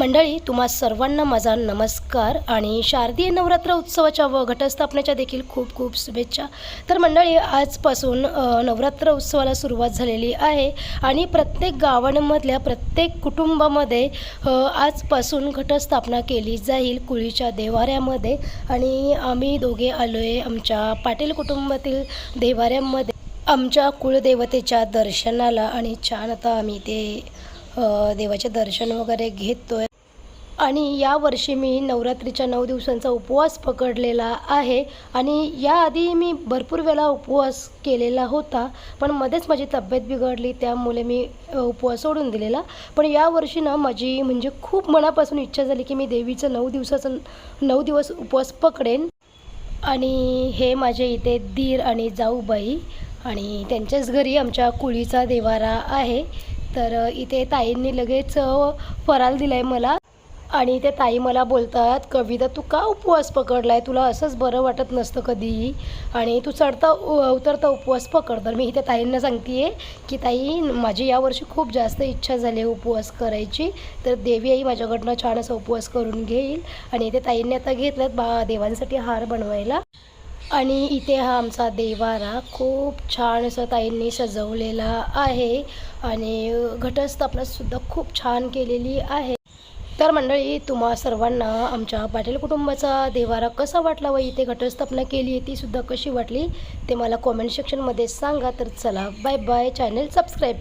मंडळी, तुम्हा सर्वांना माझा नमस्कार आणि शारदीय नवरात्र उत्सवाच्या व घटस्थापनेच्या देखील खूप खूप शुभेच्छा। तर मंडळी, आजपासून नवरात्र उत्सवाला सुरुवात झालेली आहे आणि प्रत्येक गावांमधल्या प्रत्येक कुटुंबामध्ये आजपासून घटस्थापना केली जाईल कुळीच्या देवाऱ्यामध्ये। आणि आम्ही दोघे आलो आहे आमच्या पाटील कुटुंबातील देवाऱ्यामध्ये आमच्या कुळदेवतेच्या दर्शनाला आणि छान आता आम्ही ते देवाचे दर्शन वगैरे घेतोय। आणि यावर्षी मी नवरात्रीच्या 9 दिवसांचा उपवास पकडलेला आहे आणि याआधी मी भरपूर वेळा उपवास केलेला होता, पण मध्येच माझी तब्येत बिघडली, त्यामुळे मी उपवास सोडून दिलेला। पण यावर्षी ना माझी म्हणजे खूप मनापासून इच्छा झाली की मी देवीचं 9 दिवस उपवास पकडेन। आणि हे माझे इथे दीर आणि जाऊबाई आणि त्यांच्याच घरी आमच्या कुळीचा देवारा आहे। तर इथे ताईंनी लगेच फराळ दिला आहे मला आणि ते ताई मला बोलतात, कविता तू का उपवास पकडलाय, तुला असंच बरं वाटत नसतं कधीही आणि तू चढता उतरता उपवास पकड। तर मी इथे ताईंना सांगते आहे की ताई, माझी यावर्षी खूप जास्त इच्छा झाली आहे उपवास करायची, तर देवी आई माझ्याकडनं छान असा उपवास करून घेईल। आणि इथे ताईंनी आता घेतल्यात देवांसाठी हार बनवायला। आणि इथे हा आमचा देवारा खूप छान असं ताईंनी सजवलेला आहे आणि घटस्थापनासुद्धा खूप छान केलेली आहे। तर मंडळी, तुम्हा सर्वांना आमच्या पाटील कुटुंबाचा देवारा कसा वाटला व इथे घटस्थापना केली आहे तीसुद्धा कशी वाटली ते मला कॉमेंट सेक्शनमध्ये सांगा। तर चला, बाय बाय, चॅनल सबस्क्राईब।